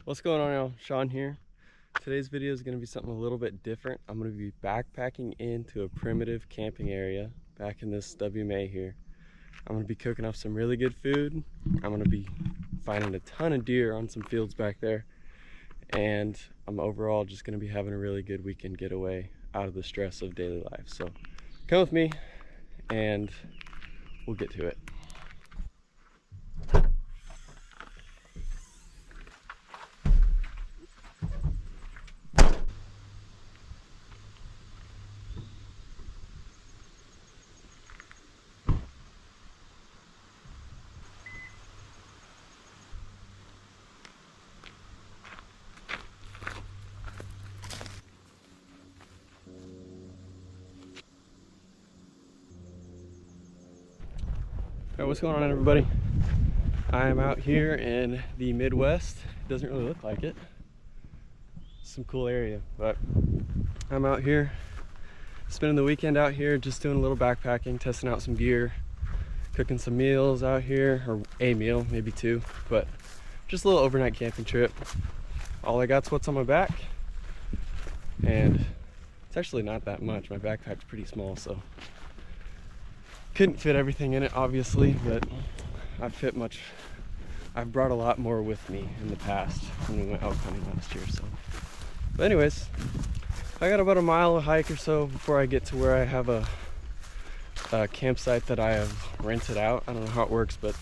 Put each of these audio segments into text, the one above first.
What's going on, y'all? Sean here. Today's video is going to be something a little bit different. I'm going to be backpacking into a primitive camping area back in this WMA here. I'm going to be cooking up some really good food. I'm going to be finding a ton of deer on some fields back there. And I'm overall just going to be having a really good weekend getaway out of the stress of daily life. So come with me and we'll get to it. Alright, what's going on, everybody? I am out here in the Midwest. It doesn't really look like it. Some cool area, but I'm out here spending the weekend out here, just doing a little backpacking, testing out some gear, cooking some meals out here, or a meal, maybe two, but just a little overnight camping trip. All I got's what's on my back, and it's actually not that much. My backpack's pretty small, so couldn't fit everything in it, obviously, but I've brought a lot more with me in the past when we went elk hunting last year. So, but anyways, I got about a mile of hike or so before I get to where I have a campsite that I have rented out. I don't know how it works, but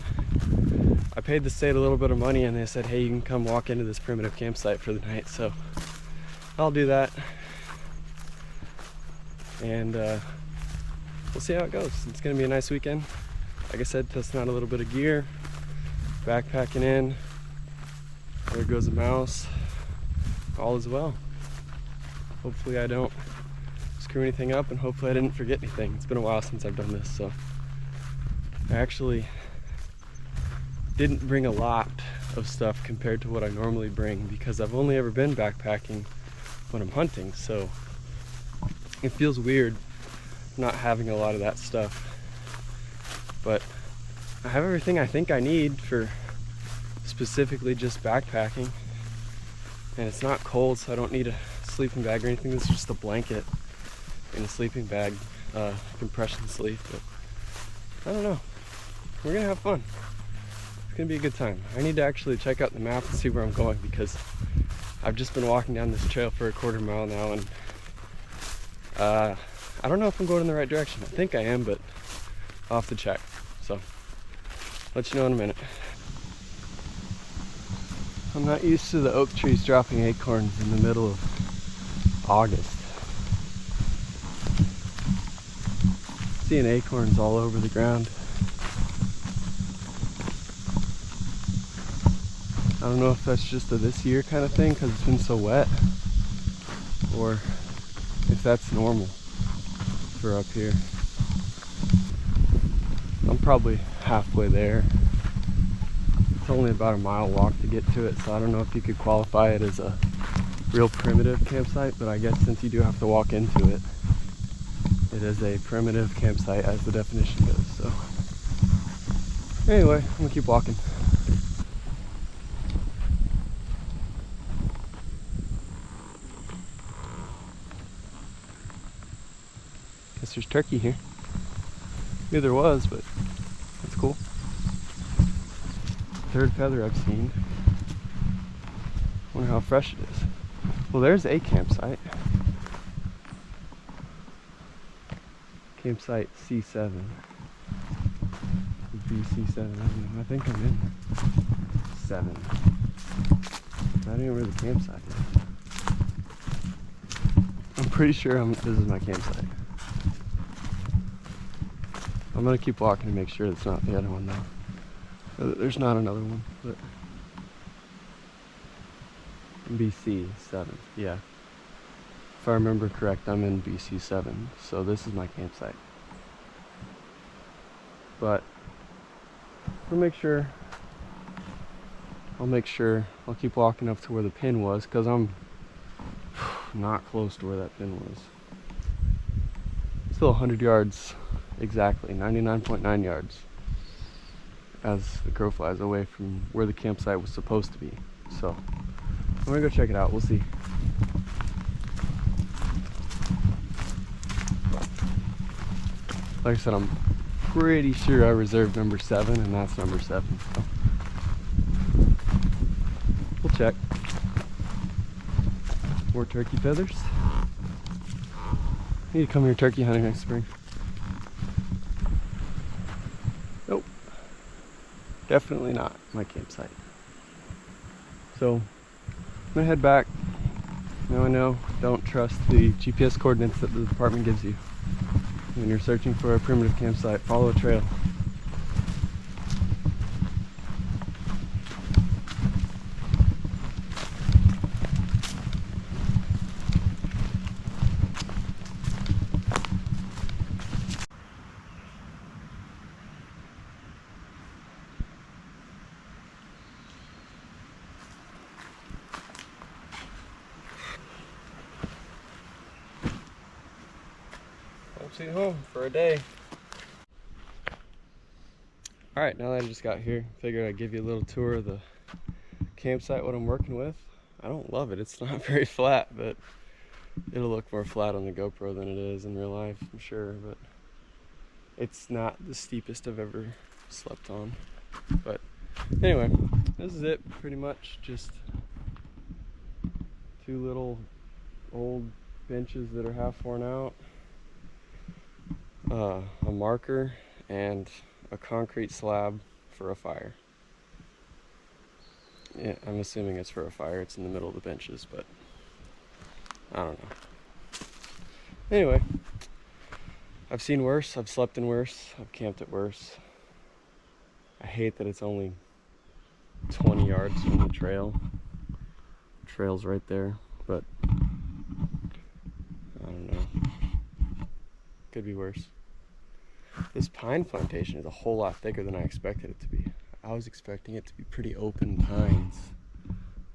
I paid the state a little bit of money and they said, hey, you can come walk into this primitive campsite for the night. So I'll do that, and we'll see how it goes. It's gonna be a nice weekend. Like I said, testing out a little bit of gear, backpacking in. There goes a mouse. All is well. Hopefully I don't screw anything up, and hopefully I didn't forget anything. It's been a while since I've done this, so I actually didn't bring a lot of stuff compared to what I normally bring, because I've only ever been backpacking when I'm hunting, so it feels weird not having a lot of that stuff. But I have everything I think I need for specifically just backpacking, and it's not cold, so I don't need a sleeping bag or anything. This is just a blanket and a sleeping bag, compression sleeve. But I don't know, we're gonna have fun. It's gonna be a good time. I need to actually check out the map and see where I'm going, because I've just been walking down this trail for a quarter mile now, and I don't know if I'm going in the right direction. I think I am, but I'll have to check. So, let you know in a minute. I'm not used to the oak trees dropping acorns in the middle of August. Seeing acorns all over the ground. I don't know if that's just a this year kind of thing because it's been so wet, or if that's normal for up here. I'm probably halfway there. It's only about a mile walk to get to it, so I don't know if you could qualify it as a real primitive campsite, but I guess since you do have to walk into it, it is a primitive campsite as the definition goes. So anyway, I'm gonna keep walking. Guess there's turkey here. Knew there was, but that's cool. Third feather I've seen. Wonder how fresh it is. Well, there's a campsite. Campsite C7. BC7, I don't know. I think I'm in 7. I don't even know where the campsite is. I'm pretty sure this is my campsite. I'm gonna keep walking to make sure it's not the other one though. There's not another one, but BC7, yeah. If I remember correct, I'm in BC7, so this is my campsite. But I'll make sure I'll keep walking up to where the pin was, because I'm not close to where that pin was. Still 100 yards. Exactly, 99.9 yards as the crow flies away from where the campsite was supposed to be. So I'm gonna go check it out. We'll see. Like I said, I'm pretty sure I reserved number 7, and that's number 7. So we'll check. More turkey feathers. I need to come here turkey hunting next spring. Nope. Definitely not my campsite. So I'm gonna head back. Now I know, don't trust the GPS coordinates that the department gives you. When you're searching for a primitive campsite, follow a trail. Sweet home for a day. Alright, now that I just got here, figured I'd give you a little tour of the campsite, what I'm working with. I don't love it, it's not very flat, but it'll look more flat on the GoPro than it is in real life, I'm sure, but it's not the steepest I've ever slept on. But anyway, this is it pretty much, just 2 little old benches that are half worn out. A marker and a concrete slab for a fire. Yeah, I'm assuming it's for a fire. It's in the middle of the benches, but I don't know. Anyway, I've seen worse. I've slept in worse. I've camped at worse. I hate that it's only 20 yards from the trail. The trail's right there, but I don't know. Could be worse. This pine plantation is a whole lot thicker than I expected it to be. I was expecting it to be pretty open pines,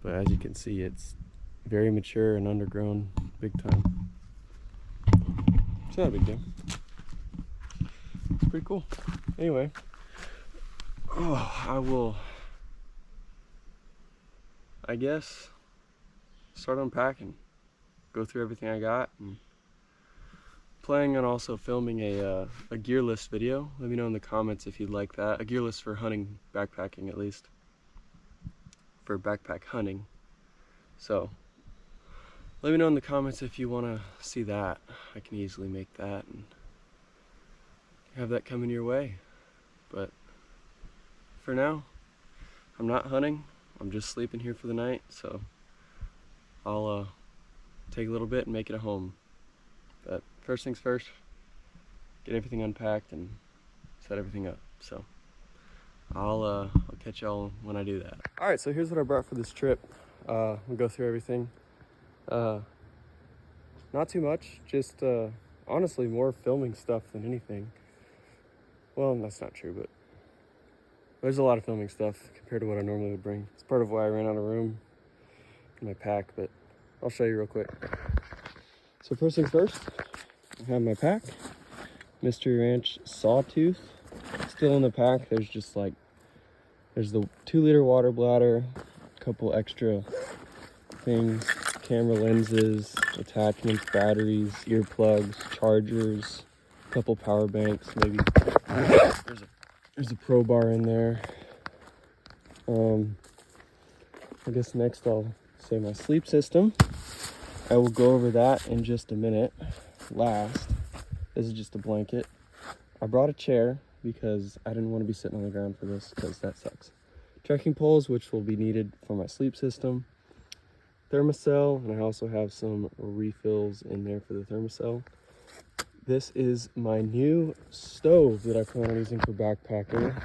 but as you can see, it's very mature and undergrown big time. It's not a big deal. It's pretty cool. Anyway, I will, I guess, start unpacking, go through everything I got, and planning on also filming a gear list video. Let me know in the comments if you'd like that. A gear list for hunting, backpacking at least. For backpack hunting. So, let me know in the comments if you want to see that. I can easily make that and have that coming your way. But for now, I'm not hunting. I'm just sleeping here for the night. So, I'll take a little bit and make it a home. But first things first, get everything unpacked and set everything up. So I'll catch y'all when I do that. All right, so here's what I brought for this trip. We'll go through everything. Not too much, just honestly more filming stuff than anything. Well, that's not true, but there's a lot of filming stuff compared to what I normally would bring. It's part of why I ran out of room in my pack, but I'll show you real quick. So first things first, I have my pack, Mystery Ranch Sawtooth, still in the pack. There's just like, there's the 2-liter water bladder, a couple extra things, camera lenses, attachments, batteries, earplugs, chargers, a couple power banks, maybe. There's a pro bar in there. I guess next I'll say my sleep system. I will go over that in just a minute. Last, this is just a blanket. I brought a chair because I didn't want to be sitting on the ground for this because that sucks. Trekking poles, which will be needed for my sleep system. Thermocell, and I also have some refills in there for the thermocell. This is my new stove that I plan on using for backpacking.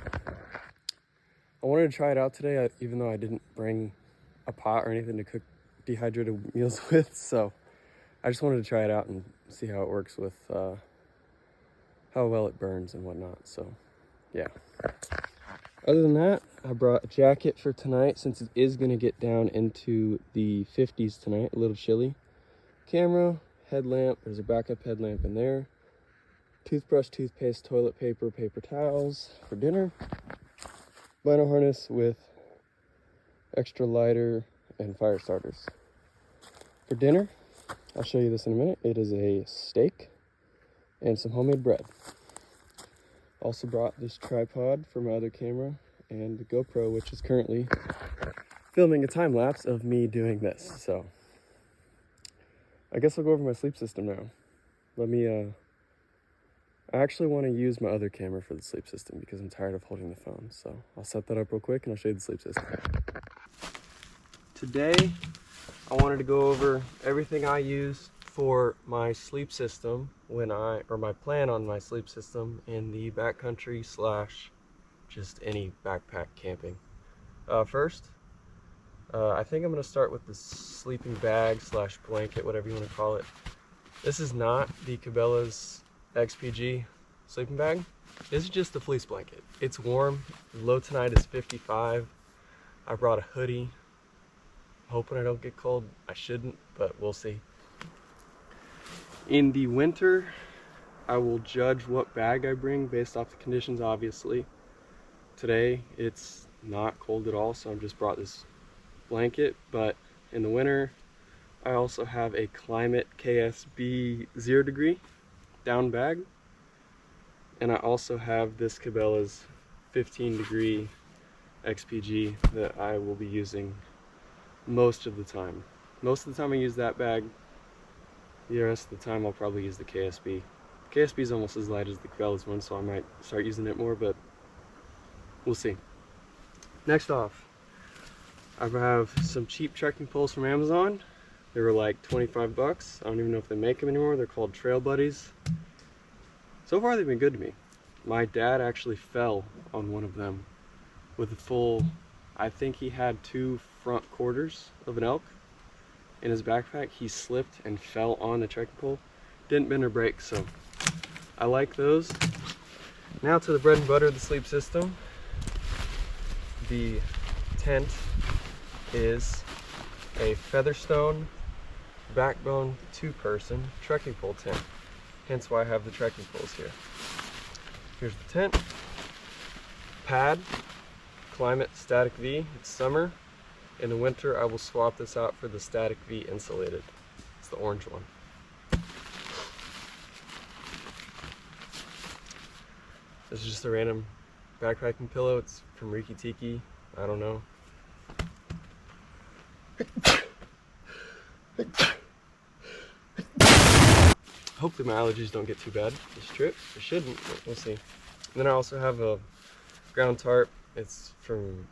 I wanted to try it out today, even though I didn't bring a pot or anything to cook dehydrated meals with, so I just wanted to try it out and see how it works with how well it burns and whatnot. So yeah, other than that, I brought a jacket for tonight since it is going to get down into the 50s tonight, a little chilly. Camera, headlamp, there's a backup headlamp in there, toothbrush, toothpaste, toilet paper, paper towels for dinner, vinyl harness with extra lighter and fire starters. For dinner, I'll show you this in a minute. It is a steak and some homemade bread. Also brought this tripod for my other camera and the GoPro, which is currently filming a time lapse of me doing this. So I guess I'll go over my sleep system now. I actually want to use my other camera for the sleep system because I'm tired of holding the phone. So I'll set that up real quick and I'll show you the sleep system. Today, I wanted to go over everything I use for my sleep system or my plan on my sleep system in the backcountry / just any backpack camping. First, I think I'm going to start with the sleeping bag / blanket, whatever you want to call it. This is not the Cabela's XPG sleeping bag. This is just a fleece blanket. It's warm. Low tonight is 55. I brought a hoodie. Hoping I don't get cold. I shouldn't, but we'll see. In the winter, I will judge what bag I bring based off the conditions, obviously. Today, it's not cold at all, so I've just brought this blanket, but in the winter, I also have a Climate KSB 0 degree down bag, and I also have this Cabela's 15 degree XPG that I will be using most of the time. Most of the time I use that bag. The rest of the time I'll probably use the KSB. KSB is almost as light as the Cabela's one, so I might start using it more, but we'll see. Next off, I have some cheap trekking poles from Amazon. They were like 25 bucks. I don't even know if they make them anymore. They're called Trail Buddies. So far they've been good to me. My dad actually fell on one of them with a full, I think he had 2 front quarters of an elk in his backpack. He slipped and fell on the trekking pole. Didn't bend or break, so I like those. Now to the bread and butter of the sleep system. The tent is a Featherstone backbone 2-person trekking pole tent. Hence why I have the trekking poles here. Here's the tent. Pad, Climate Static V. It's summer. In the winter, I will swap this out for the Static V insulated. It's the orange one. This is just a random backpacking pillow. It's from Riki Tiki. I don't know. Hopefully my allergies don't get too bad this trip. They shouldn't, but we'll see. And then I also have a ground tarp. It's from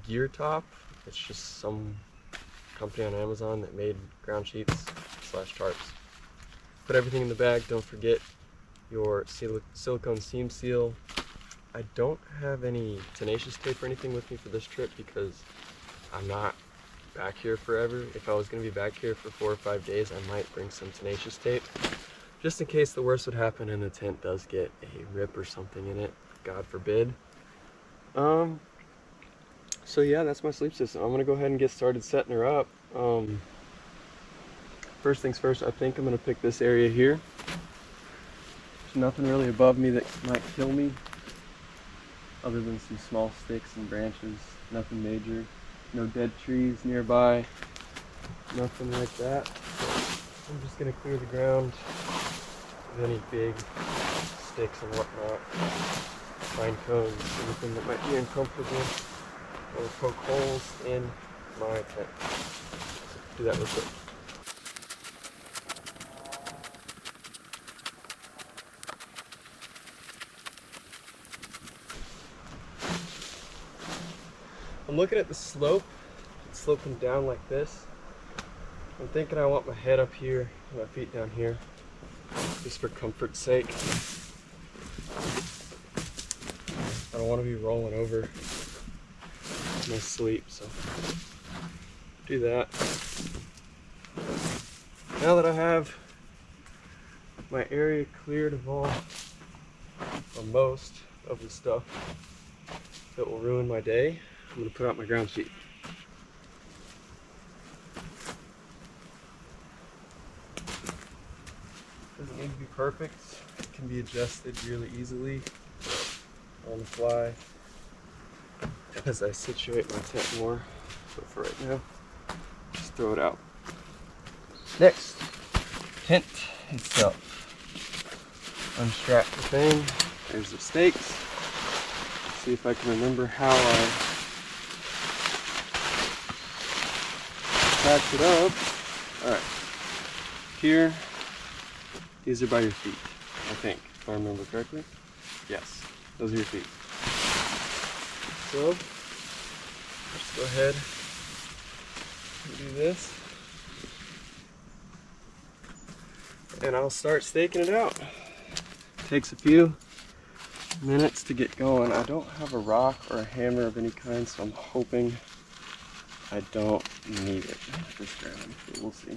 Gear Top. It's just some company on Amazon that made ground sheets / tarps. Put everything in the bag. Don't forget your silicone seam seal. I don't have any tenacious tape or anything with me for this trip because I'm not back here forever. If I was going to be back here for 4 or 5 days, I might bring some tenacious tape just in case the worst would happen and the tent does get a rip or something in it, God forbid. So yeah, that's my sleep system. I'm gonna go ahead and get started setting her up. First things first, I think I'm gonna pick this area here. There's nothing really above me that might kill me other than some small sticks and branches. Nothing major. No dead trees nearby. Nothing like that. So I'm just gonna clear the ground of any big sticks and whatnot. Pine cones, anything that might be uncomfortable or poke holes in my tent. Do that real quick. I'm looking at the slope. It's sloping down like this. I'm thinking I want my head up here, my feet down here, just for comfort's sake. I don't want to be rolling over in my sleep, so do that. Now that I have my area cleared of all, or most of the stuff that will ruin my day, I'm going to put out my ground sheet. Doesn't need to be perfect. It can be adjusted really easily on the fly as I situate my tent more. But for right now, throw it out. Next, tent itself. Unstrap the thing. There's the stakes. See if I can remember how I patch it up. Alright. Here, these are by your feet, I think, if I remember correctly. Yes, those are your feet. So, let's go ahead and do this. And I'll start staking it out. Takes a few minutes to get going. I don't have a rock or a hammer of any kind, so I'm hoping I don't need it this round, but we'll see.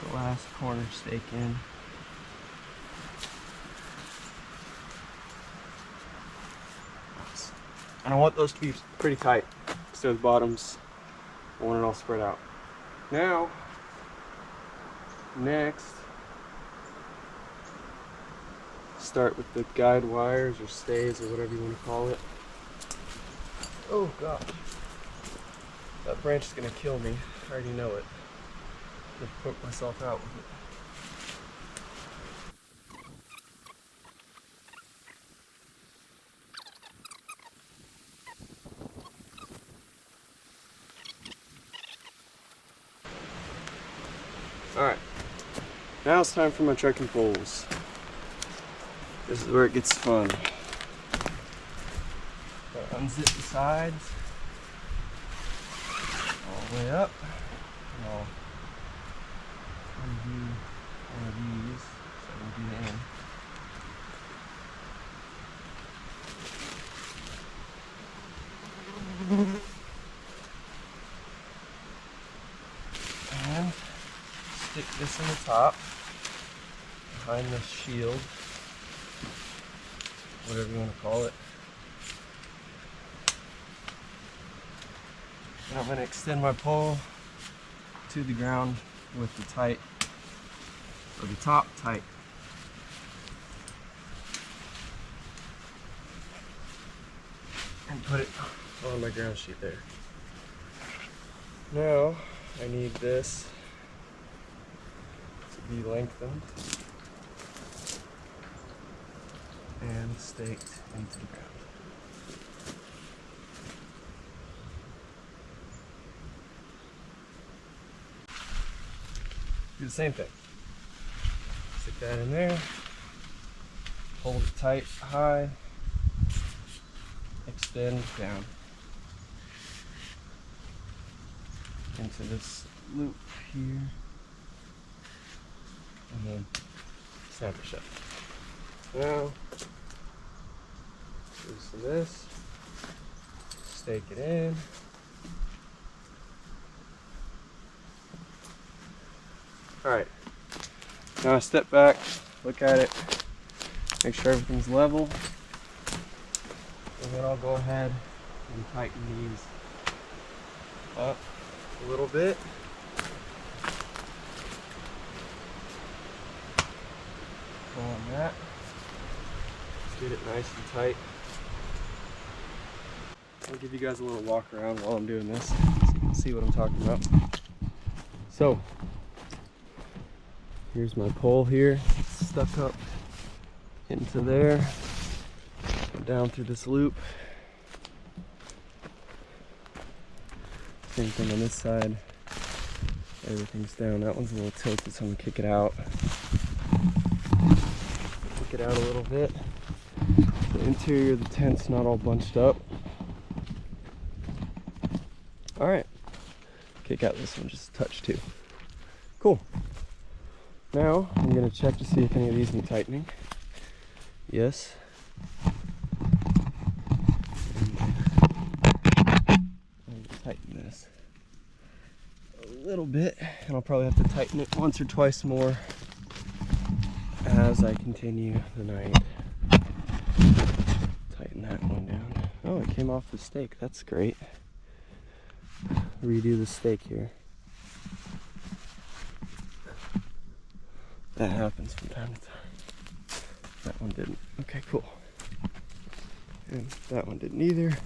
The last corner stake in. And I want those to be pretty tight, because they're the bottoms. I want it all spread out. Now, next, start with the guide wires or stays or whatever you want to call it. Oh gosh, that branch is gonna kill me. I already know it. I'm gonna poke myself out with it. Alright, now it's time for my trekking poles. This is where it gets fun. Gotta unzip the sides all the way up. And I'll undo one of these so I can get in. And stick this in the top, behind the shield, whatever you want to call it. And I'm going to extend my pole to the ground with the tight, or the top tight. And put it on my ground sheet there. Now I need this to be lengthened and staked into the ground. Do the same thing. Stick that in there, hold it tight, high, extend down into this loop here, and then snap it shut. Now, loosen this, stake it in. Alright, now I step back, look at it, make sure everything's level, and then I'll go ahead and tighten these up a little bit. Pull on that, get it nice and tight. I'll give you guys a little walk around while I'm doing this so you can see what I'm talking about. So, here's my pole here, it's stuck up into there, go down through this loop. Same thing on this side, everything's down. That one's a little tilted, so I'm gonna kick it out. Kick it out a little bit. The interior of the tent's not all bunched up. Alright, kick out this one just a touch too. Cool. Now, I'm going to check to see if any of these need tightening. Yes. I'm going to tighten this a little bit, and I'll probably have to tighten it once or twice more as I continue the night. Tighten that one down. Oh, it came off the stake. That's great. Redo the stake here. That happens from time to time. That one didn't. Okay, cool. And that one didn't either.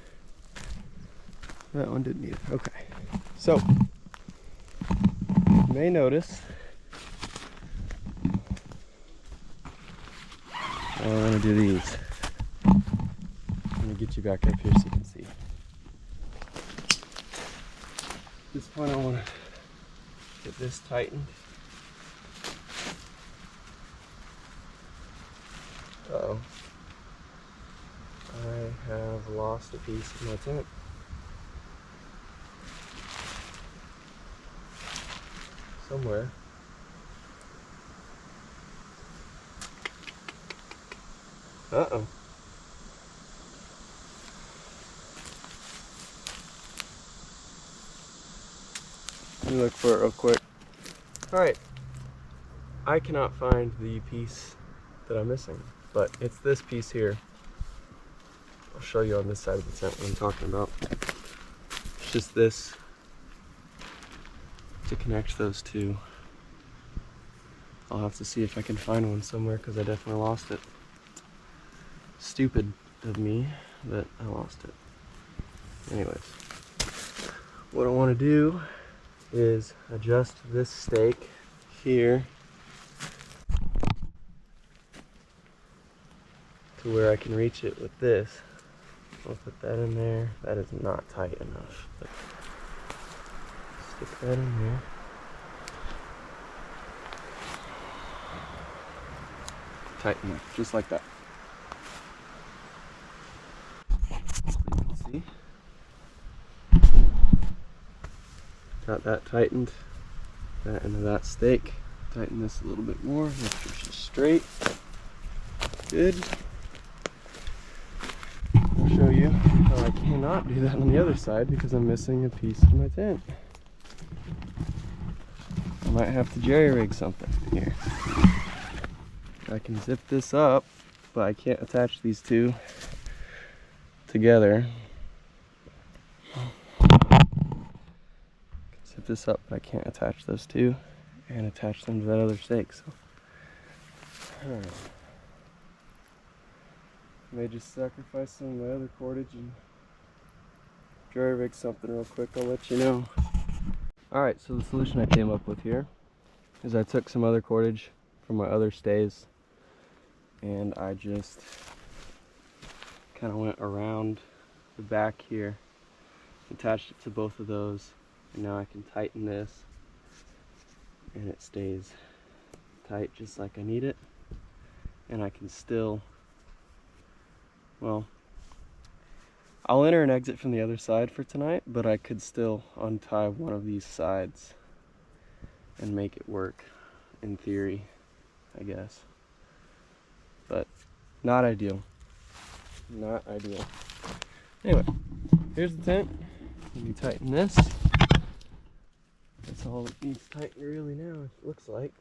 That one didn't either. Okay. So, you may notice I want to do these. I'm going to get you back up here so you can see. At this point I want to get this tightened. Uh-oh. I have lost a piece of my tent. Somewhere. Uh-oh. Let me look for it real quick. Alright. I cannot find the piece that I'm missing, but it's this piece here. I'll show you on this side of the tent what I'm talking about. It's just this to connect those two. I'll have to see if I can find one somewhere because I definitely lost it. Stupid of me that I lost it. Anyways, what I want to do is adjust this stake here to where I can reach it with this. I'll put that in there. That is not tight enough. But stick that in there. Tighten it, just like that. So you can see. Got that tightened. That into that stake. Tighten this a little bit more. Make sure she's straight. Good. I'll show you how I cannot do that on the other side because I'm missing a piece of my tent. I might have to jerry-rig something here. I can zip this up, but I can't attach these two together. Zip this up, but I can't attach those two and attach them to that other stake. So, may just sacrifice some of my other cordage and jerry rig something real quick. I'll let you know. Alright, so the solution I came up with here is I took some other cordage from my other stays and I just kind of went around the back here, attached it to both of those, and now I can tighten this and it stays tight just like I need it, and I can still, well, I'll enter and exit from the other side for tonight, but I could still untie one of these sides and make it work in theory, I guess. But not ideal. Not ideal. Anyway, here's the tent. Let me tighten this. That's all it needs tightening really now, it looks like.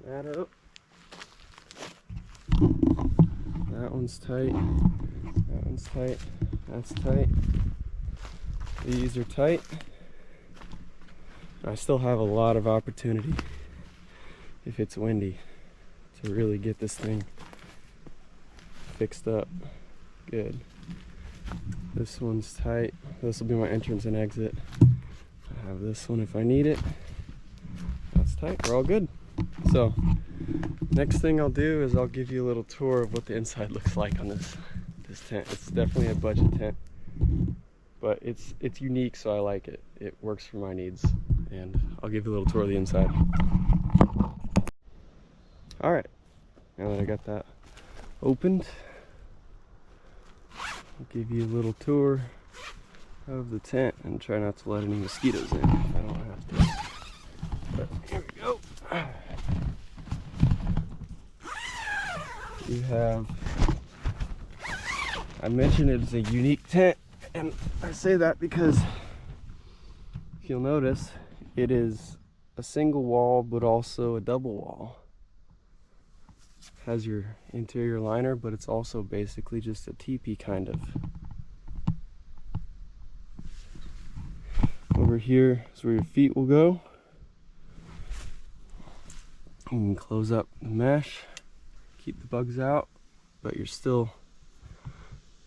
Tighten that up. That one's tight. That one's tight. That's tight. These are tight. I still have a lot of opportunity, if it's windy, to really get this thing fixed up good. This one's tight. This will be my entrance and exit. I have this one if I need it. That's tight. We're all good. So next thing I'll do is I'll give you a little tour of what the inside looks like on this tent. It's definitely a budget tent, but it's unique, so I like it. It works for my needs, and I'll give you a little tour of the inside. All right, now that I got that opened, I'll give you a little tour of the tent and try not to let any mosquitoes in if I don't have to. But here we go. You have, I mentioned it's a unique tent, and I say that because if you'll notice, it is a single wall but also a double wall. Has your interior liner, but it's also basically just a teepee kind of. Over here is where your feet will go, You can close up the mesh, keep the bugs out, but you're still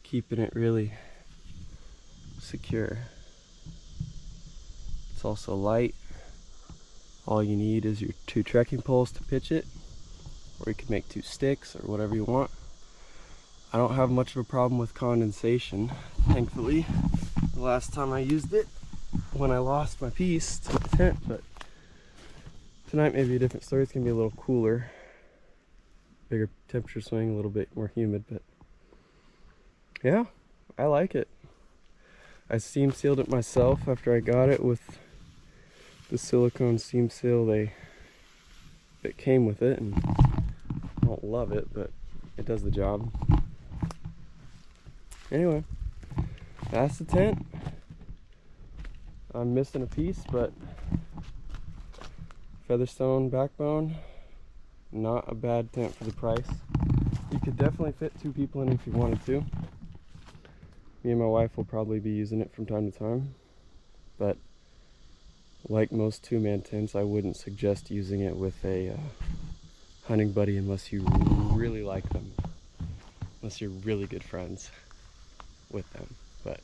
keeping it really secure. It's also light. All you need is your 2 trekking poles to pitch it, or you can make 2 sticks or whatever you want. I don't have much of a problem with condensation, thankfully. The last time I used it, when I lost my piece to the tent, but tonight may be a different story. It's gonna be a little cooler, bigger temperature swing, a little bit more humid, but yeah, I like it. I steam sealed it myself after I got it with the silicone steam seal that came with it, and I don't love it, but it does the job. Anyway, that's the tent. I'm missing a piece, but Featherstone backbone, not a bad tent for the price. You could definitely fit 2 people in if you wanted to. Me and my wife will probably be using it from time to time, but like most 2-man tents, I wouldn't suggest using it with a hunting buddy unless you really like them, unless you're really good friends with them. But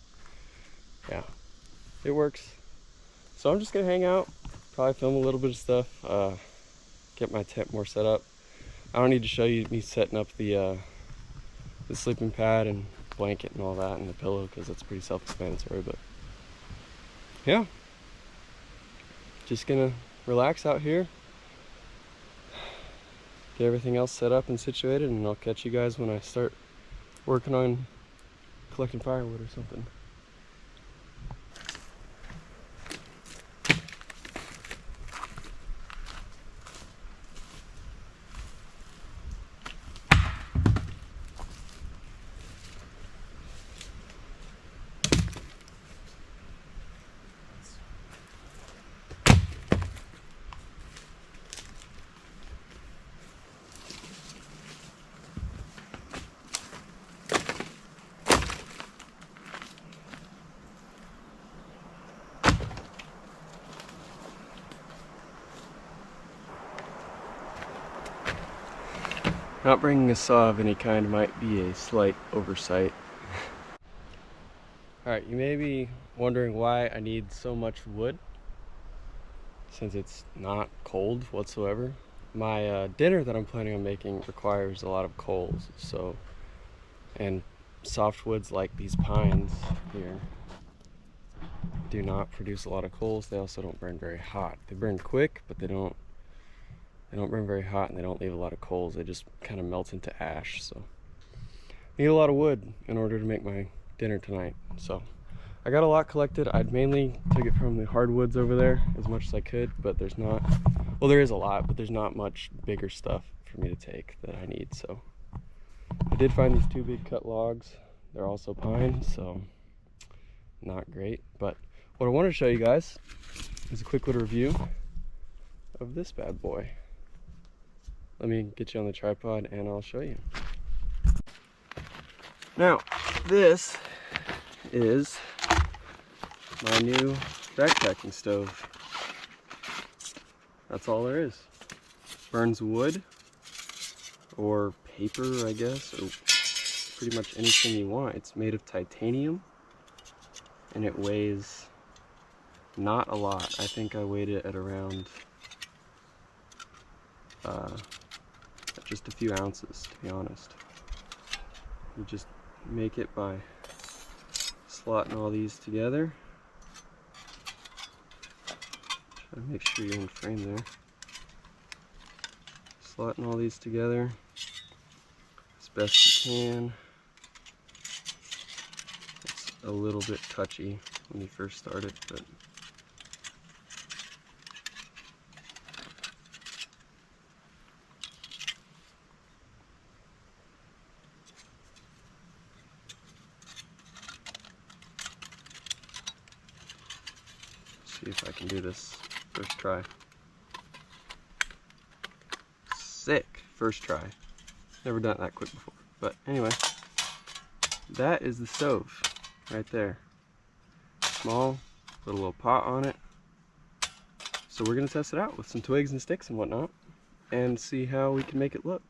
yeah, it works. So I'm just gonna hang out, probably film a little bit of stuff, get my tent more set up. I don't need to show you me setting up the sleeping pad and blanket and all that and the pillow, because that's pretty self-explanatory. But yeah, just gonna relax out here, get everything else set up and situated, and I'll catch you guys when I start working on collecting firewood or something. Not bringing a saw of any kind might be a slight oversight. Alright, you may be wondering why I need so much wood, since it's not cold whatsoever. My dinner that I'm planning on making requires a lot of coals, and softwoods like these pines here do not produce a lot of coals. They also don't burn very hot. They burn quick, but they don't burn very hot, and they don't leave a lot of coals. They just kind of melt into ash. So I need a lot of wood in order to make my dinner tonight. So I got a lot collected. I'd mainly took it from the hardwoods over there as much as I could, but there's not, well, there is a lot, but there's not much bigger stuff for me to take that I need. So I did find these 2 big cut logs. They're also pine, so not great. But what I wanted to show you guys is a quick little review of this bad boy. Let me get you on the tripod and I'll show you. Now, this is my new backpacking stove. That's all there is. Burns wood or paper, I guess, or pretty much anything you want. It's made of titanium and it weighs not a lot. I think I weighed it at around just a few ounces, to be honest. You just make it by slotting all these together. Try to make sure you're in frame there. Slotting all these together as best you can. It's a little bit touchy when you first start it, but see if I can do this first try. Sick! First try. Never done it that quick before. But anyway, that is the stove right there. Small, put a little pot on it. So we're gonna test it out with some twigs and sticks and whatnot. and see how we can make it look.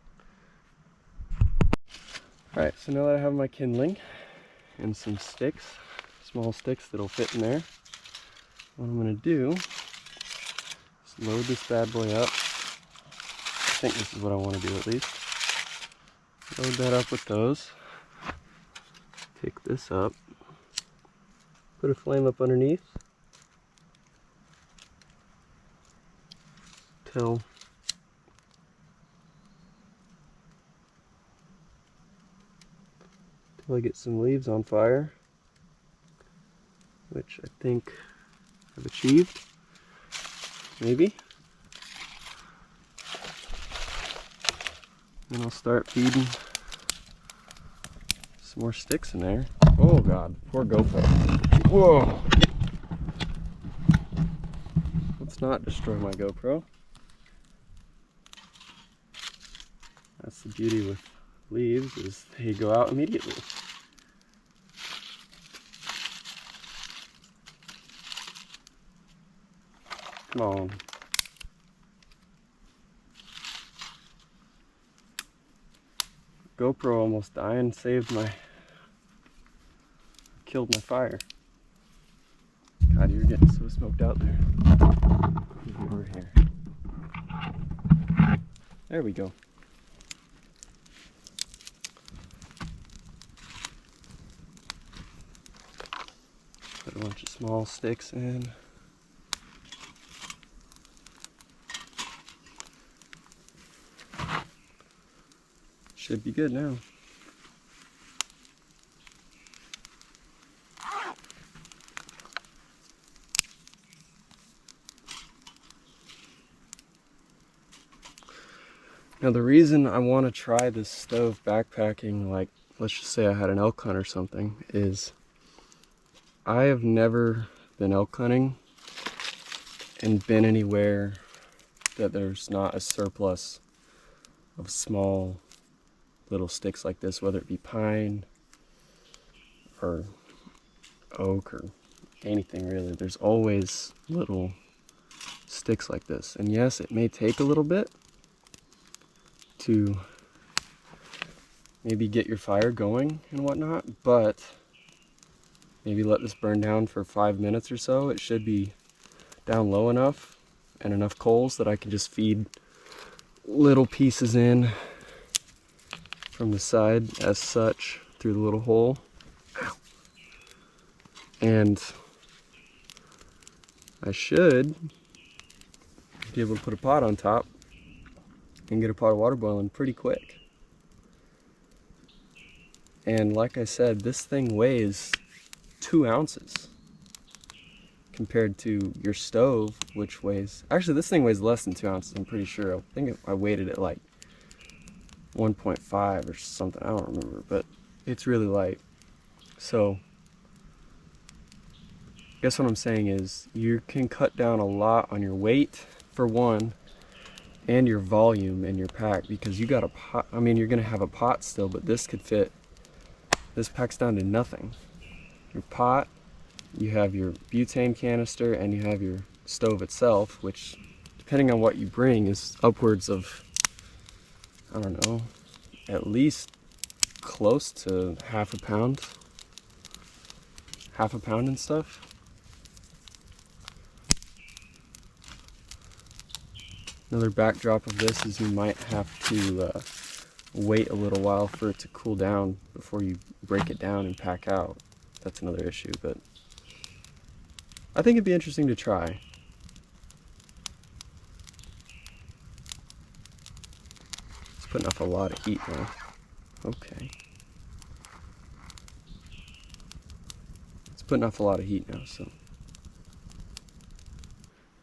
Alright, so now that I have my kindling and some sticks, small sticks that'll fit in there, what I'm going to do is load this bad boy up. I think this is what I want to do at least. Load that up with those. Pick this up. Put a flame up underneath. Till I get some leaves on fire, which I think I've achieved. Maybe. Then I'll start feeding some more sticks in there. Oh god, poor GoPro. Whoa! Let's not destroy my GoPro. That's the beauty with leaves, is they go out immediately. Come on. GoPro almost dying saved my, killed my fire. God, you're getting so smoked out there. Over here. There we go. Put a bunch of small sticks in. Should be good now. Now the reason I want to try this stove backpacking, like let's just say I had an elk hunt or something, is I have never been elk hunting and been anywhere that there's not a surplus of small little sticks like this, whether it be pine or oak or anything really. There's always little sticks like this. And yes, it may take a little bit to maybe get your fire going and whatnot, but maybe let this burn down for 5 minutes or so. It should be down low enough and enough coals that I can just feed little pieces in from the side as such through the little hole. And I should be able to put a pot on top and get a pot of water boiling pretty quick. And like I said, this thing weighs 2 ounces compared to your stove, which weighs, actually this thing weighs less than 2 ounces, I'm pretty sure. I think I weighed it at like 1.5 or something, I don't remember, but it's really light. So I guess what I'm saying is you can cut down a lot on your weight for one, and your volume in your pack, because you got a pot. I mean, you're gonna have a pot still, but this could fit, this packs down to nothing. Your pot, you have your butane canister, and you have your stove itself, which depending on what you bring is upwards of, I don't know, at least close to half a pound and stuff. Another backdrop of this is you might have to wait a little while for it to cool down before you break it down and pack out. That's another issue, but I think it'd be interesting to try. It's putting off a lot of heat now. Okay. It's putting off a lot of heat now, so.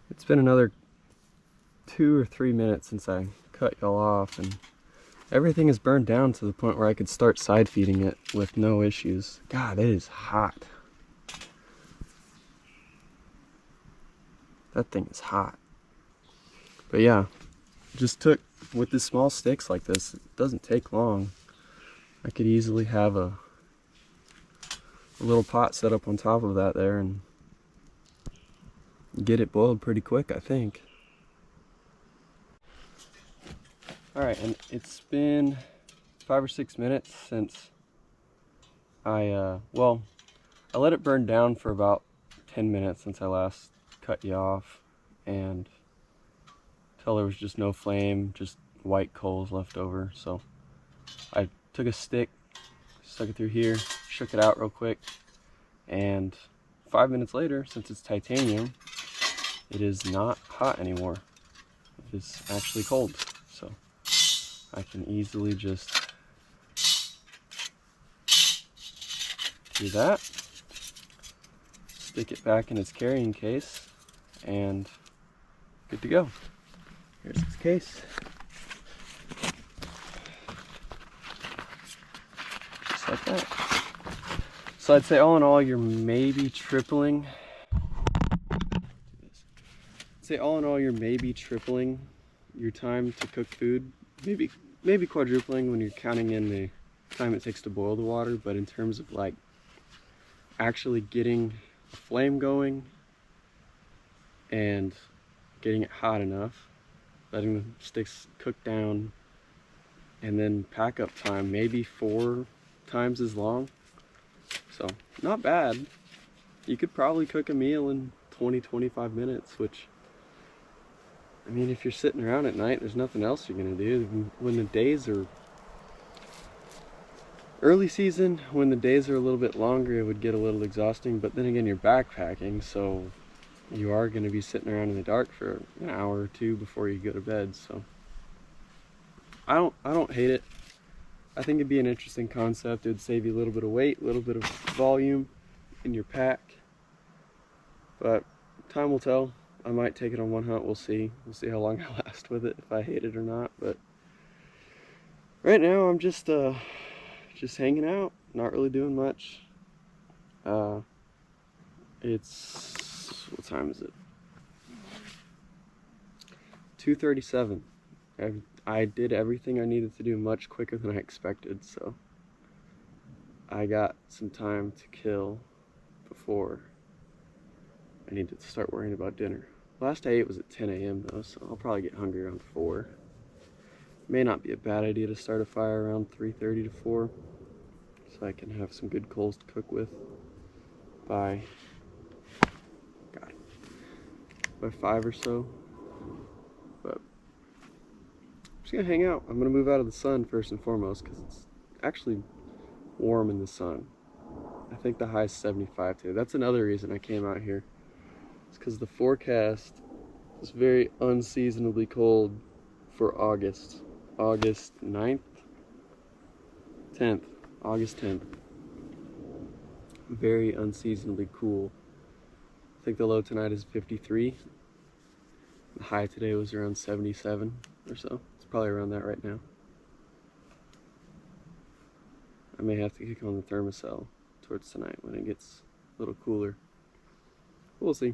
It's been another 2 or 3 minutes since I cut y'all off, and everything is burned down to the point where I could start side feeding it with no issues. God, it is hot. That thing is hot. But yeah, just took, with the small sticks like this, it doesn't take long. I could easily have a little pot set up on top of that there and get it boiled pretty quick, I think. All right, and it's been 5 or 6 minutes since I let it burn down for about 10 minutes since I last cut you off, and until there was just no flame, just white coals left over. So I took a stick, stuck it through here, shook it out real quick, and 5 minutes later, since it's titanium, it is not hot anymore. It is actually cold. So I can easily just do that, stick it back in its carrying case, and good to go. Here's its case. Just like that. So I'd say all in all, you're maybe tripling. You're maybe tripling your time to cook food. Maybe quadrupling when you're counting in the time it takes to boil the water. But in terms of like actually getting a flame going and getting it hot enough, letting the sticks cook down, and then pack up time, maybe 4 times as long. So not bad. You could probably cook a meal in 20-25 minutes, which, I mean, if you're sitting around at night, there's nothing else you're gonna do. When the days are early season, when the days are a little bit longer, it would get a little exhausting, but then again, you're backpacking, so you are gonna be sitting around in the dark for an hour or 2 before you go to bed. So I don't hate it. I think it'd be an interesting concept. It would save you a little bit of weight, a little bit of volume in your pack, but time will tell. I might take it on one hunt. We'll see how long I last with it, if I hate it or not. But right now I'm just hanging out, not really doing much. It's, what time is it? 2:37. I did everything I needed to do much quicker than I expected, so I got some time to kill before I needed to start worrying about dinner. Last I ate was at 10 a.m. though, so I'll probably get hungry around 4. May not be a bad idea to start a fire around 3:30 to 4, so I can have some good coals to cook with by 5 or so. But I'm just gonna hang out. I'm gonna move out of the sun first and foremost, because it's actually warm in the sun. I think the high is 75 today. That's another reason I came out here. It's because the forecast is very unseasonably cold for August 9th, 10th, August 10th. Very unseasonably cool. I think the low tonight is 53. The high today was around 77 or so. It's probably around that right now. I may have to kick on the thermocell towards tonight when it gets a little cooler. We'll see.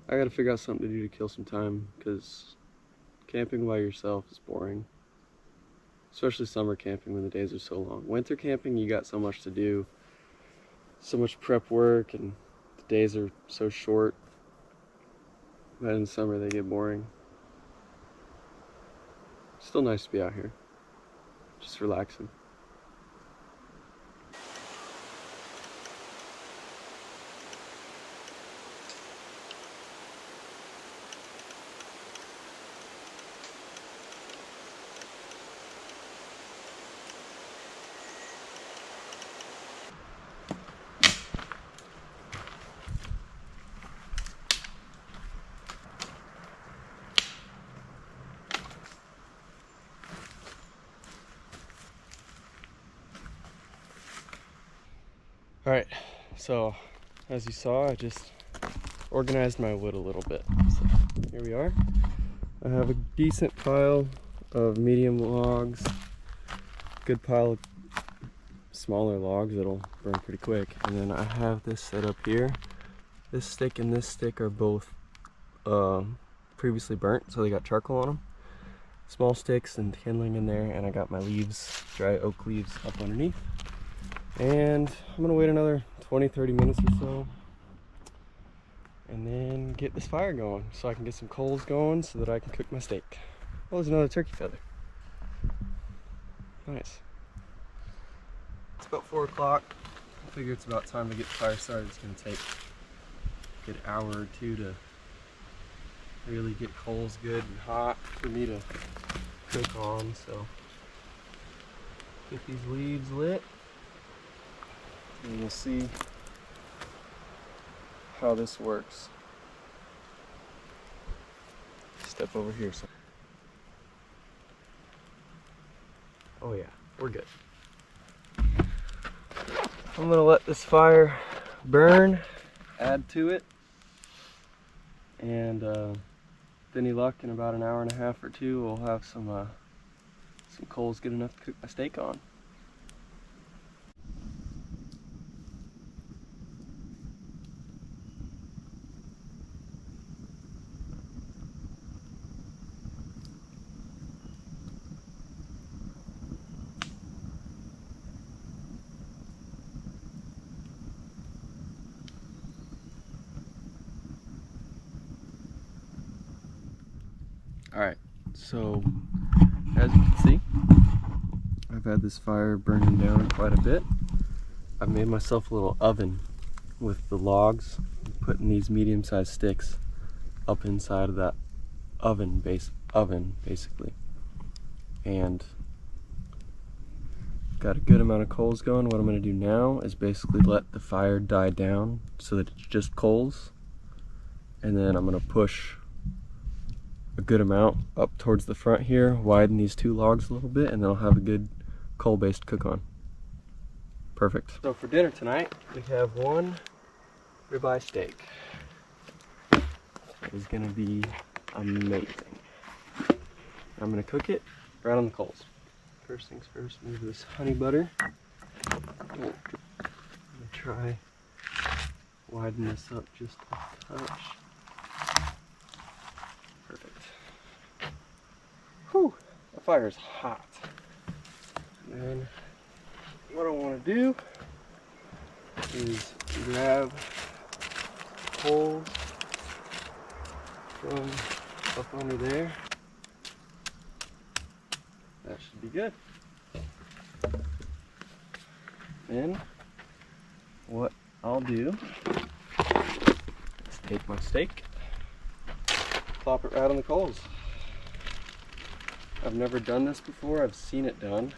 I gotta figure out something to do to kill some time, because camping by yourself is boring. Especially summer camping when the days are so long. Winter camping, you got so much to do, so much prep work, and the days are so short. But in the summer they get boring. Still nice to be out here, just relaxing. Alright, so as you saw, I just organized my wood a little bit. So here we are. I have a decent pile of medium logs, good pile of smaller logs that'll burn pretty quick, and then I have this set up here. This stick and this stick are both previously burnt, so they got charcoal on them. Small sticks and kindling in there, and I got my leaves, dry oak leaves, up underneath. And I'm gonna wait another 20-30 minutes or so and then get this fire going so I can get some coals going so that I can cook my steak. Oh, there's another turkey feather. Nice. It's about 4 o'clock. I figure it's about time to get the fire started. It's going to take a good hour or two to really get coals good and hot for me to cook on. So get these leaves lit and we'll see how this works. Step over here. So. Oh yeah, we're good. I'm gonna let this fire burn, add to it, and with any luck, in about an hour and a half or two, we'll have some coals good enough to cook my steak on. Alright, so as you can see, I've had this fire burning down quite a bit. I've made myself a little oven with the logs, putting these medium-sized sticks up inside of that oven basically. And got a good amount of coals going. What I'm going to do now is basically let the fire die down so that it's just coals. And then I'm going to push a good amount up towards the front here, widen these 2 logs a little bit, and then I'll have a good coal-based cook on. Perfect. So for dinner tonight, we have 1 ribeye steak. That is gonna be amazing. I'm gonna cook it right on the coals. First things first, move this honey butter. I'm gonna try widen this up just a touch. Perfect. Whew, the fire is hot. And then what I want to do is grab coals from up under there. That should be good. Then what I'll do is take my steak, plop it right on the coals. I've never done this before, I've seen it done,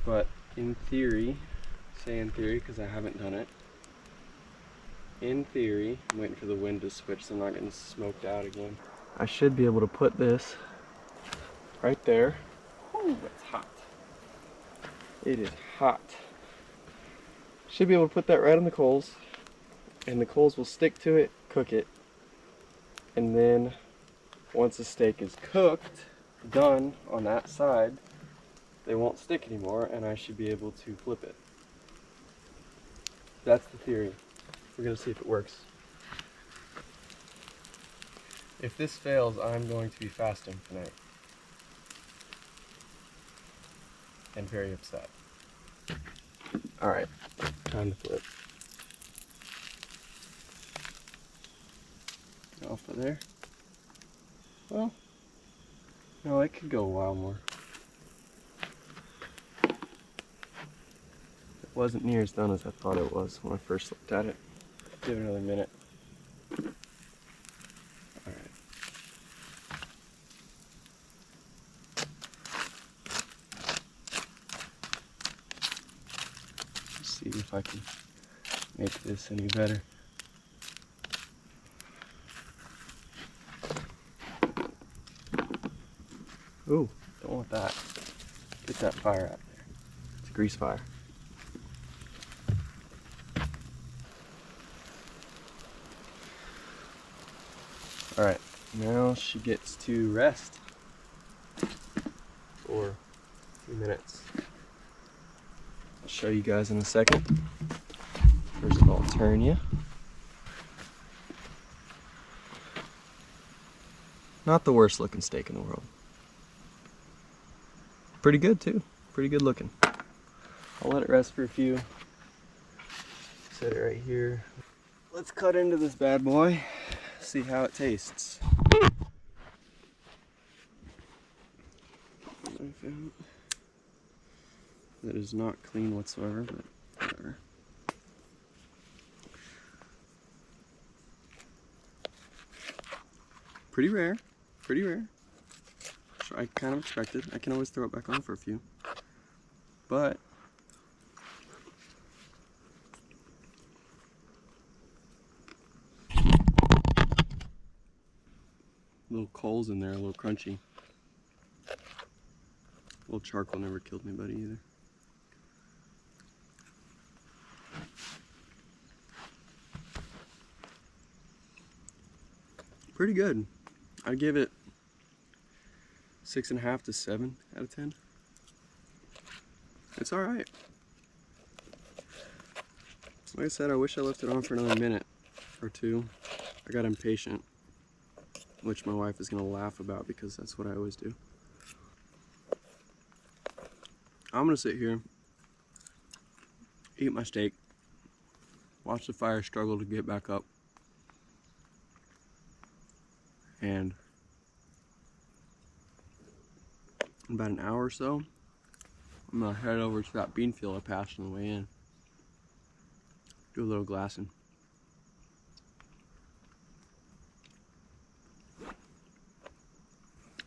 but in theory, say in theory because I haven't done it, in theory, I'm waiting for the wind to switch so I'm not getting smoked out again. I should be able to put this right there. Whew, it's hot. It is hot. Should be able to put that right on the coals, and the coals will stick to it, cook it, and then once the steak is cooked, done on that side, they won't stick anymore and I should be able to flip it. That's the theory. We're going to see if it works. If this fails, I'm going to be fasting tonight. And very upset. Alright, time to flip. Off of there. Well, no, it could go a while more. It wasn't near as done as I thought it was when I first looked at it. Give it another minute. Alright. Let's see if I can make this any better. Ooh, don't want that. Get that fire out there. It's a grease fire. Alright, now she gets to rest for a few minutes. I'll show you guys in a second. First of all, turn you. Not the worst looking steak in the world. Pretty good too. Pretty good looking. I'll let it rest for a few. Set it right here. Let's cut into this bad boy. See how it tastes. that I found. That is not clean whatsoever, but whatever. Pretty rare, pretty rare. So I kind of expected. I can always throw it back on for a few. But little coals in there, a little crunchy. A little charcoal never killed anybody either. Pretty good. I'd give it 6.5 to 7 out of 10. It's all right. Like I said, I wish I left it on for another minute or two. I got impatient, which my wife is gonna laugh about because that's what I always do. I'm gonna sit here, eat my steak, watch the fire struggle to get back up, and in about an hour or so, I'm gonna head over to that bean field I passed on the way in. Do a little glassing.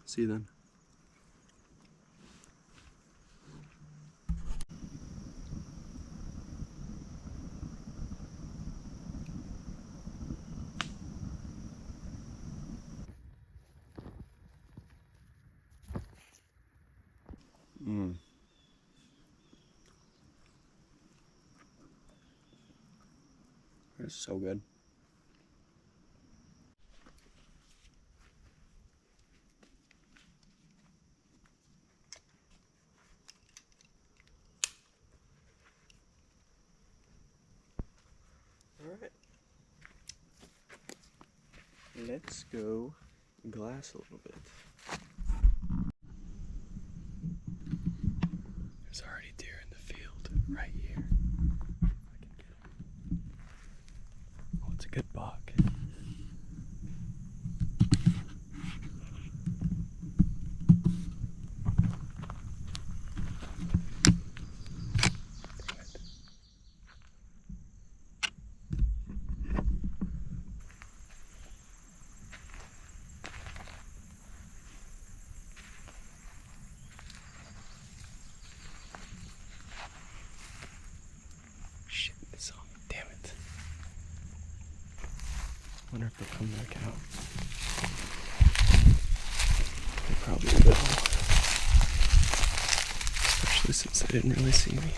See you then. It's so good. All right. Let's go glass a little bit. There's already deer in the field right here. I can get him. Oh, it's a good buck. Shit, it's on. Damn it. Wonder if they'll come back out. They probably will. Especially since they didn't really see me.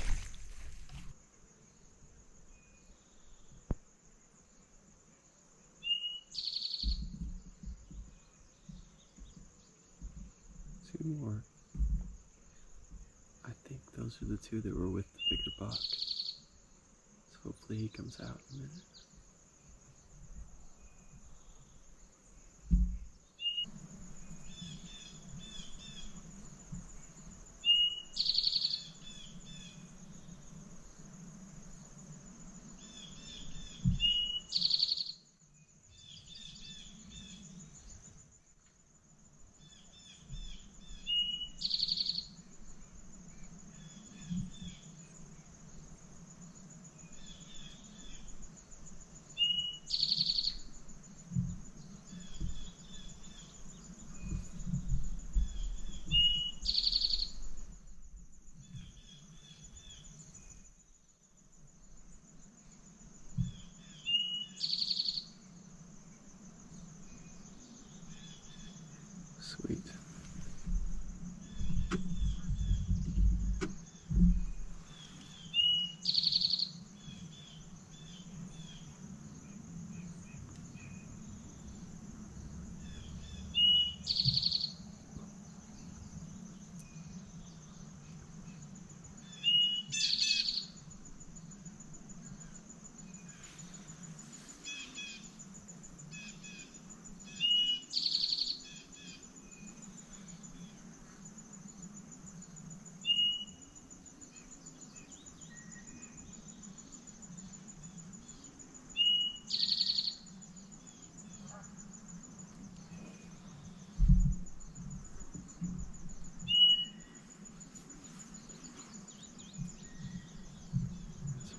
Two more. I think those are the two that were with the bigger buck. So hopefully he comes out in a minute. Sweet.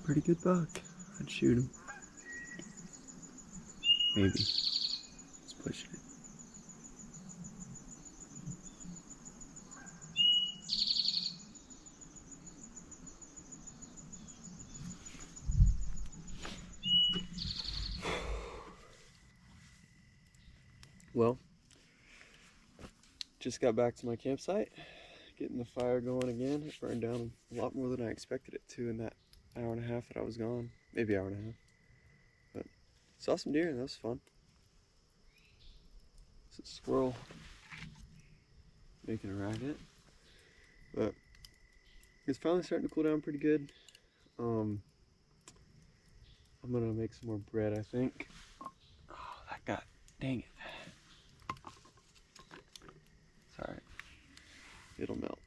Pretty good buck. I'd shoot him. Maybe. Let's push it. Well, just got back to my campsite, getting the fire going again. It burned down a lot more than I expected it to in that hour and a half that I was gone. Maybe hour and a half. But saw some deer and that was fun. It's a squirrel making a racket. But it's finally starting to cool down pretty good. I'm gonna make some more bread, I think. Oh, that got, dang it. It's alright. It'll melt.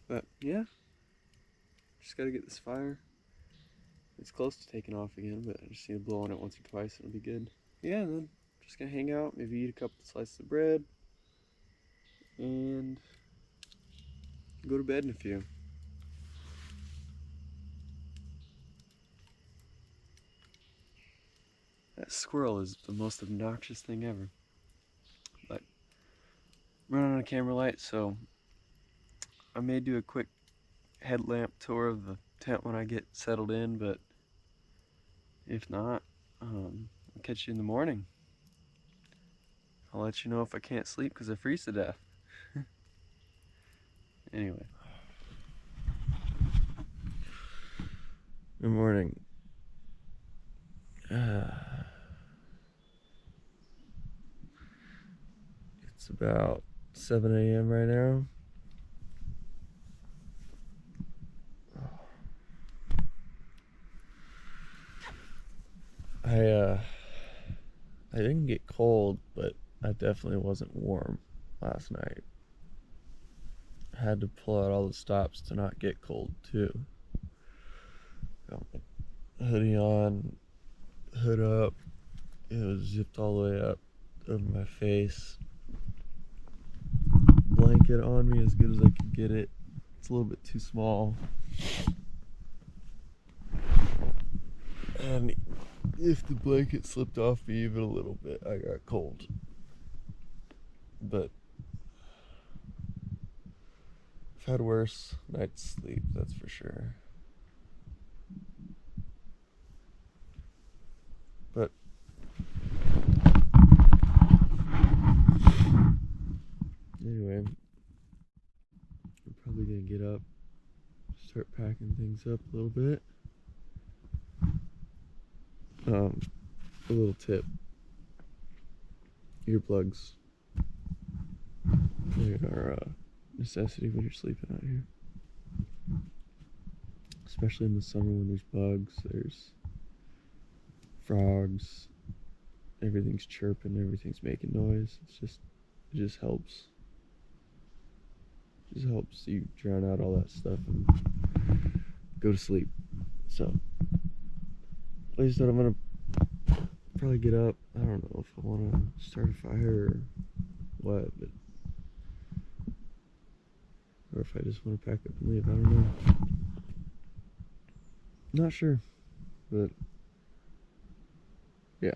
But yeah, just gotta get this fire. It's close to taking off again, but I just need to blow on it once or twice and it'll be good. Yeah, and then just gonna hang out, maybe eat a couple slices of bread, and go to bed in a few. That squirrel is the most obnoxious thing ever. But I'm running on a camera light, so I may do a quick headlamp tour of the tent when I get settled in, but if not, I'll catch you in the morning. I'll let you know if I can't sleep because I freeze to death. Anyway. Good morning. It's about 7 a.m. right now. I didn't get cold, but I definitely wasn't warm last night. I had to pull out all the stops to not get cold too. Got my hoodie on, hood up. It was zipped all the way up over my face. Blanket on me as good as I could get it. It's a little bit too small. And if the blanket slipped off me even a little bit, I got cold. But I've had worse night's sleep, that's for sure. But anyway, I'm probably gonna get up, start packing things up a little bit. A little tip. Earplugs. They are a necessity when you're sleeping out here. Especially in the summer when there's bugs, there's frogs, everything's chirping, everything's making noise. It just helps. It just helps you drown out all that stuff and go to sleep. So, like I said, I'm gonna probably get up. I don't know if I want to start a fire or what, but or if I just want to pack up and leave. I don't know. Not sure, but yeah.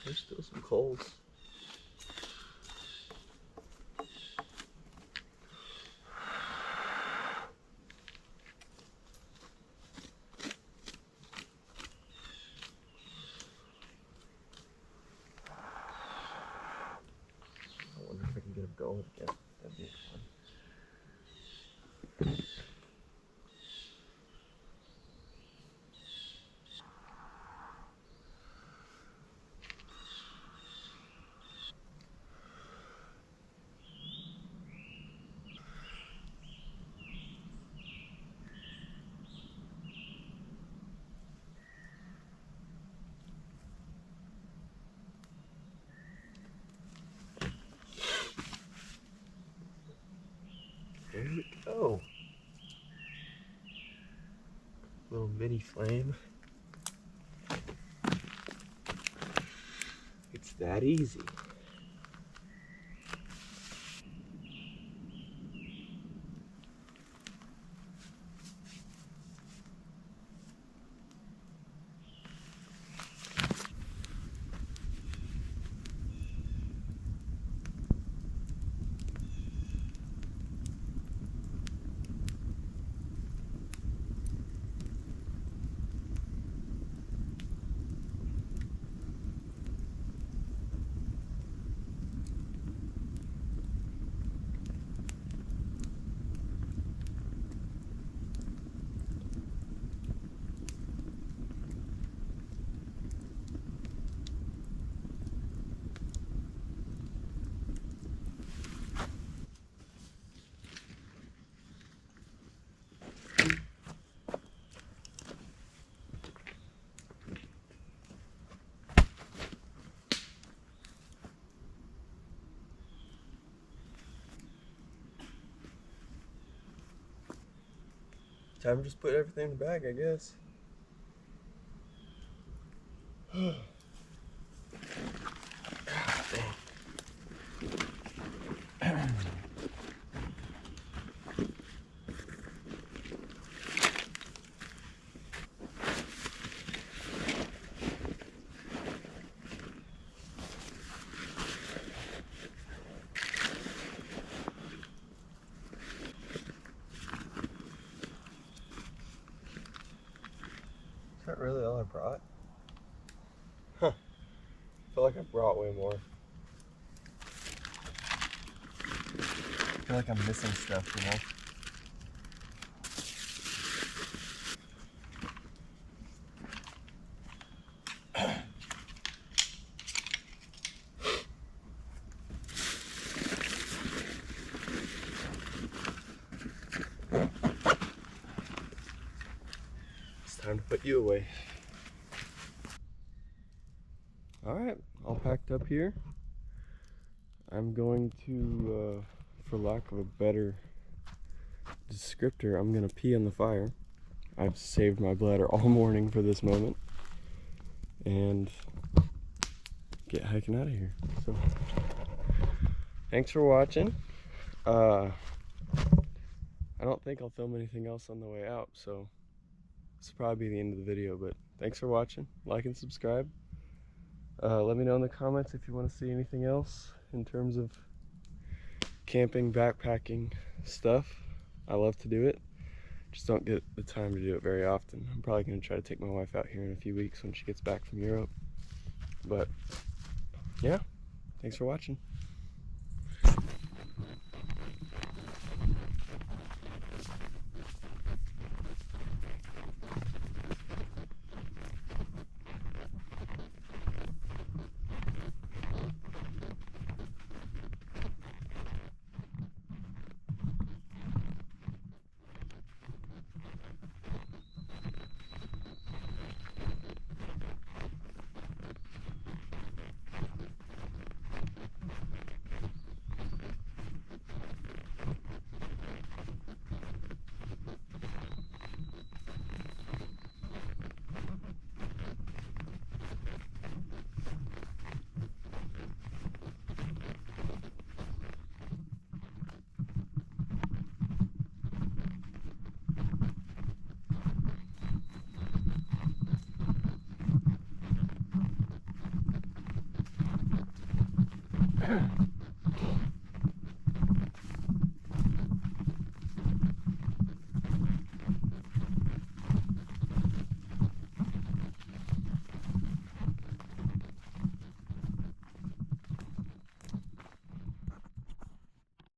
There's still some coals. I wonder if I can get them going again. That'd be fun. There we go. Little mini flame. It's that easy. Time to just put everything in the bag, I guess. Is that really all I brought? Huh. I feel like I brought way more. I feel like I'm missing stuff, you know? Time to put you away. Alright, all packed up here. I'm going to, for lack of a better descriptor, I'm going to pee on the fire. I've saved my bladder all morning for this moment. And get hiking out of here. So, thanks for watching. I don't think I'll film anything else on the way out, so this will probably be the end of the video, but thanks for watching. Like and subscribe. Let me know in the comments if you want to see anything else in terms of camping, backpacking stuff. I love to do it. Just don't get the time to do it very often. I'm probably going to try to take my wife out here in a few weeks when she gets back from Europe. But yeah, thanks for watching.